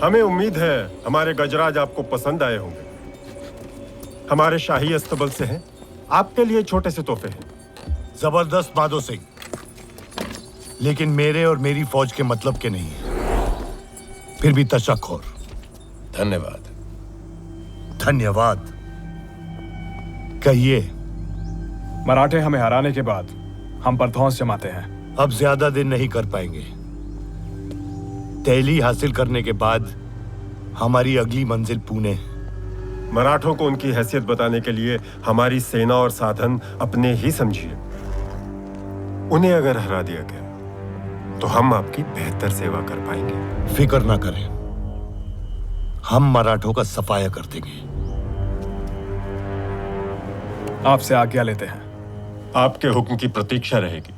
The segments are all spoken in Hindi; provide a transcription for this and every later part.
हमें उम्मीद है हमारे गजराज आपको पसंद आए होंगे। हमारे शाही अस्तबल से हैं, आपके लिए छोटे से तोहफे हैं। जबरदस्त माधो सिंह, लेकिन मेरे और मेरी फौज के मतलब के नहीं है। फिर भी तशक्कुर। धन्यवाद। धन्यवाद कहिए। मराठे हमें हराने के बाद हम पर धौंस जमाते हैं। अब ज्यादा दिन नहीं कर पाएंगे। दिल्ली हासिल करने के बाद हमारी अगली मंजिल पुणे। मराठों को उनकी हैसियत बताने के लिए हमारी सेना और साधन अपने ही समझिए। उन्हें अगर हरा दिया गया तो हम आपकी बेहतर सेवा कर पाएंगे। फिक्र ना करें, हम मराठों का सफाया कर देंगे। आपसे आज्ञा लेते हैं। आपके हुक्म की प्रतीक्षा रहेगी।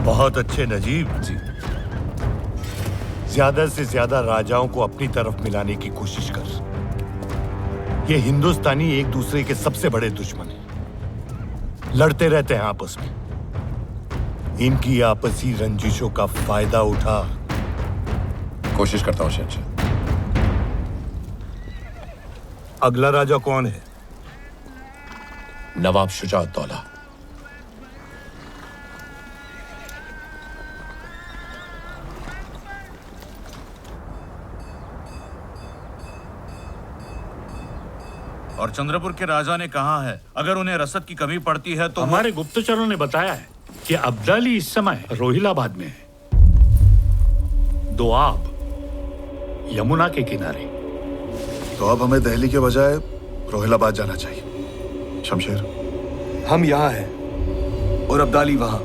बहुत अच्छे नजीब जी। ज्यादा से ज्यादा राजाओं को अपनी तरफ मिलाने की कोशिश कर। ये हिंदुस्तानी एक दूसरे के सबसे बड़े दुश्मन हैं। लड़ते रहते हैं आपस में। इनकी आपसी रंजिशों का फायदा उठा। कोशिश करता हूं शहंशाह। अगला राजा कौन है? नवाब शुजाउद्दौला। और चंद्रपुर के राजा ने कहा है अगर उन्हें रसद की कमी पड़ती है तो हमारे गुप्तचरों ने बताया है कि अब्दाली इस समय रोहिलाबाद में है, दोआब यमुना के किनारे। तो अब हमें दिल्ली के बजाय रोहिलाबाद जाना चाहिए। शमशेर, हम यहाँ हैं और अब्दाली वहां,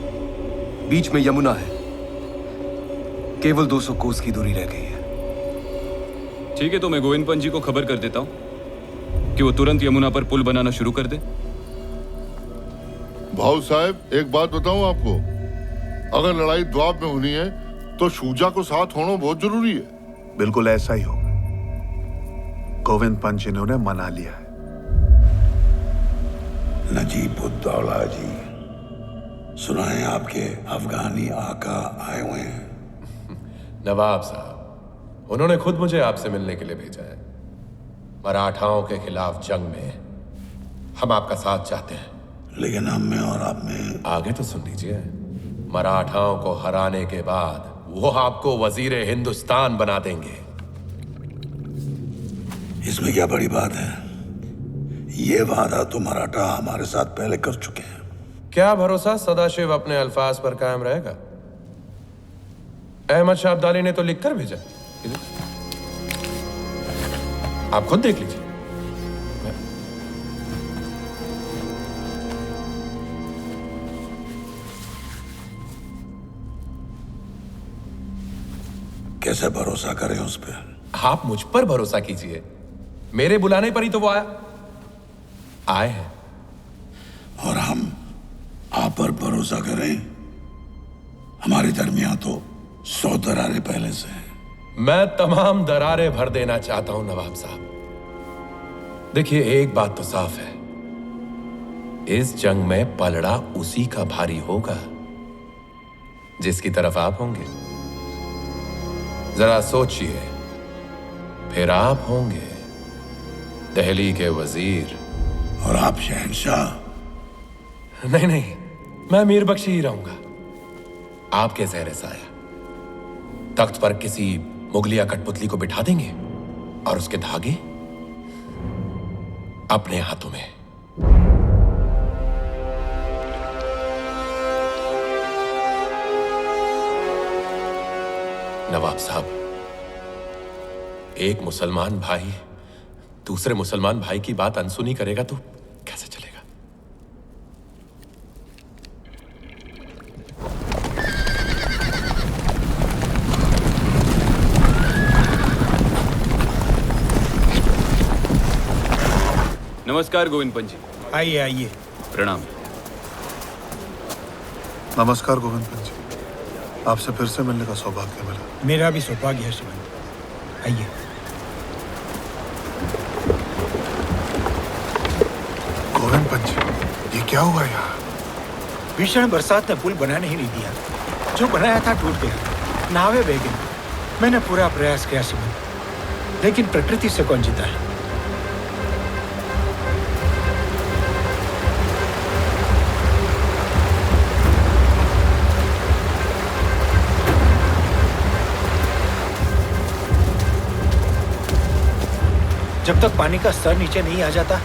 बीच में यमुना है। केवल 200 कोस की दूरी रह गई है। ठीक है, तो मैं गोविंद पंत जी को खबर कर देता हूँ कि वो तुरंत यमुना पर पुल बनाना शुरू कर दे। भाऊ साहब, एक बात बताऊं आपको, अगर लड़ाई द्वाब में होनी है तो शुजा को साथ होना बहुत जरूरी है। बिल्कुल ऐसा ही होगा। गोविंद पंत जी ने उन्हें मना लिया है। नजीबुद्दौला जी, सुना है आपके अफगानी आका आए हुए हैं। नवाब साहब, उन्होंने खुद मुझे आपसे मिलने के लिए भेजा है। मराठाओं के खिलाफ जंग में हम आपका साथ चाहते हैं। लेकिन हम में और आप में आगे तो सुन लीजिए। मराठाओं को हराने के बाद वो आपको वजीर हिंदुस्तान बना देंगे। इसमें क्या बड़ी बात है? ये वादा तो मराठा हमारे साथ पहले कर चुके हैं। क्या भरोसा सदाशिव अपने अल्फाज पर कायम रहेगा? अहमद शाह अब्दाली ने तो लिखकर भेजा। आप खुद देख लीजिए। कैसे भरोसा करें उस पर? आप मुझ पर भरोसा कीजिए। मेरे बुलाने पर ही तो वो आए हैं। और हम आप पर भरोसा करें? हमारे दरमियान तो 100 दरारें पहले से हैं। मैं तमाम दरारें भर देना चाहता हूं नवाब साहब। देखिए, एक बात तो साफ है, इस जंग में पलड़ा उसी का भारी होगा जिसकी तरफ आप होंगे। जरा सोचिए, फिर आप होंगे दिल्ली के वजीर। और आप शहंशाह? नहीं नहीं, मैं मीर बख्शी ही रहूंगा, आपके ज़ेरे साया। तख्त पर किसी मुगलिया कठपुतली को बिठा देंगे और उसके धागे अपने हाथों में। नवाब साहब, एक मुसलमान भाई दूसरे मुसलमान भाई की बात अनसुनी करेगा तो कैसे चलेगा? नमस्कार गोविंद पंत जी। आइए आइए। प्रणाम। नमस्कार गोविंद पंत जी, आपसे फिर से मिलने का सौभाग्य मिला। मेरा भी सौभाग्य है श्रीमान। आइए। सरपंच, ये क्या हुआ यहाँ? भीषण बरसात ने पुल बनाने ही नहीं दिया। जो बनाया था टूट गया, नावें बह गई। मैंने पूरा प्रयास किया श्रीमंत, लेकिन प्रकृति से कौन जीता है? जब तक पानी का स्तर नीचे नहीं आ जाता,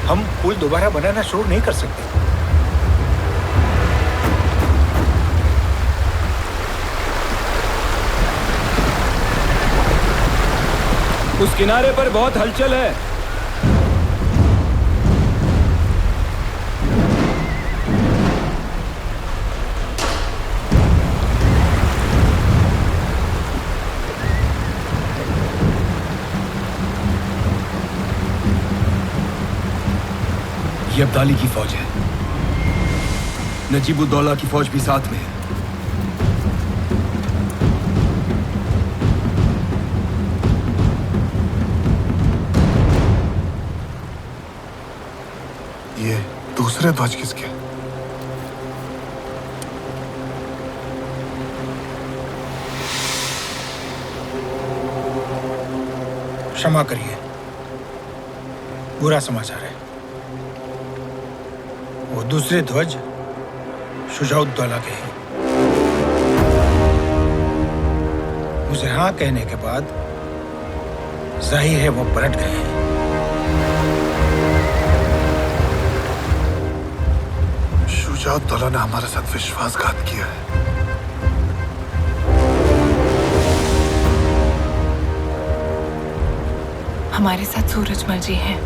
हम पुल दोबारा बनाना शुरू नहीं कर सकते। उस किनारे पर बहुत हलचल है। ये अब्दाली की फौज है। नजीबुद्दौला की फौज भी साथ में है। ये दूसरे ध्वज किसके? क्षमा करिए, बुरा समाचार है। वो दूसरे ध्वज शुजाउद्दौला के हैं। मुझे हाँ कहने के बाद जाहिर है वो पलट गए हैं। शुजाउद्दौला ने हमारे साथ विश्वासघात किया है। हमारे साथ सूरजमल जी हैं।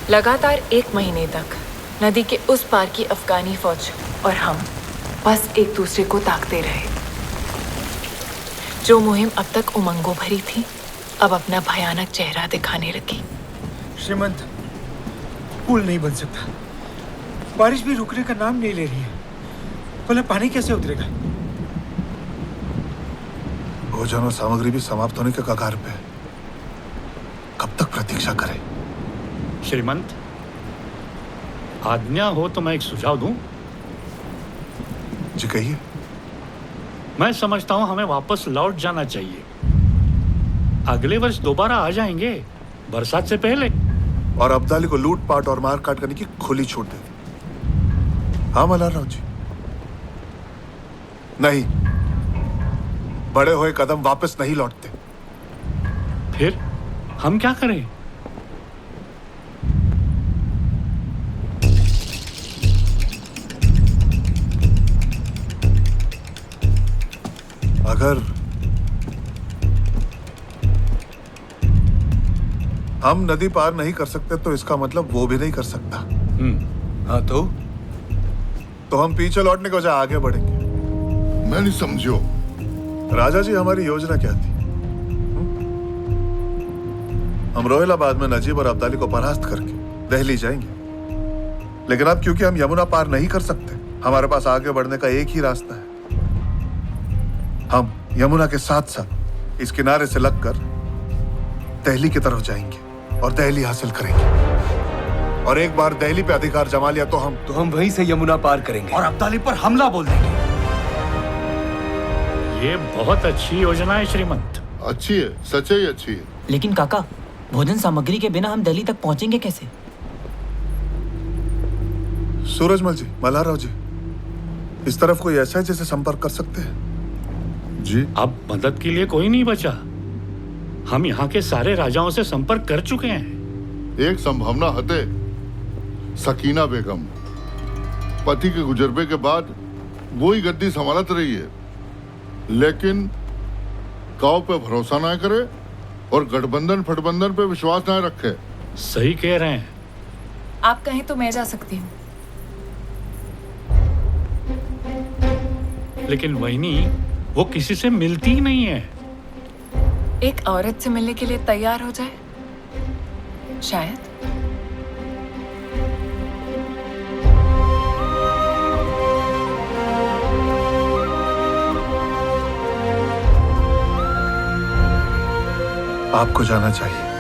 लगातार 1 महीने तक नदी के उस पार की अफगानी फौज और हम बस एक दूसरे को ताकते रहे। जो मुहिम अब तक उमंगों भरी थी, अब अपना भयानक चेहरा दिखाने लगी। श्रीमंत, पुल नहीं बन सकता। बारिश भी रुकने का नाम नहीं ले रही है। भला पानी कैसे उतरेगा? भोजन और सामग्री भी समाप्त होने के कगार पे। कब तक प्रतीक्षा करें? श्रीमंत, आज्ञा हो तो मैं एक सुझाव दूं? जी कहिए। मैं समझता हूं हमें वापस लौट जाना चाहिए। अगले वर्ष दोबारा आ जाएंगे, बरसात से पहले। और अब्दाली को लूटपाट और मारकाट करने की खुली छूट दे दी। हाँ मल्हारराव जी? नहीं, बड़े हुए कदम वापस नहीं लौटते। फिर हम क्या करें? अगर हम नदी पार नहीं कर सकते तो इसका मतलब वो भी नहीं कर सकता। हाँ तो हम पीछे लौटने के बजाय आगे बढ़ेंगे। मैं नहीं समझो। राजा जी, हमारी योजना क्या थी? हम रोहिलाबाद में नजीब और अब्दाली को परास्त करके दिल्ली जाएंगे। लेकिन अब क्योंकि हम यमुना पार नहीं कर सकते, हमारे पास आगे बढ़ने का एक ही रास्ता है। हम यमुना के साथ साथ इस किनारे से लगकर दिल्ली की तरफ जाएंगे। और दिल्ली हासिल करेंगे। और एक बार दिल्ली पे अधिकार जमा लिया तो हम वहीं से यमुना पार करेंगे और अब्दाली पर हमला बोल देंगे। ये बहुत अच्छी योजना है श्रीमंत। अच्छी है, सच्चे ही अच्छी है। लेकिन काका, भोजन सामग्री के बिना हम दिल्ली तक पहुंचेंगे कैसे? सूरजमल जी, मल्हारराव जी, इस तरफ कोई ऐसा है जिसे संपर्क कर सकते हैं? जी, अब मदद के लिए कोई नहीं बचा। हम यहाँ के सारे राजाओं से संपर्क कर चुके हैं। एक संभावना हते, सकीना बेगम पति के गुजरबे के बाद वो ही गद्दी संभालत रही है, लेकिन काव पे भरोसा ना करे और गठबंधन फटबंधन पे विश्वास ना रखे। सही कह रहे हैं। आप कहें तो मैं जा सकती हूँ। लेकिन वहीनी, वो किसी से मिलती ही नहीं है। एक औरत से मिलने के लिए तैयार हो जाए, शायद। आपको जाना चाहिए।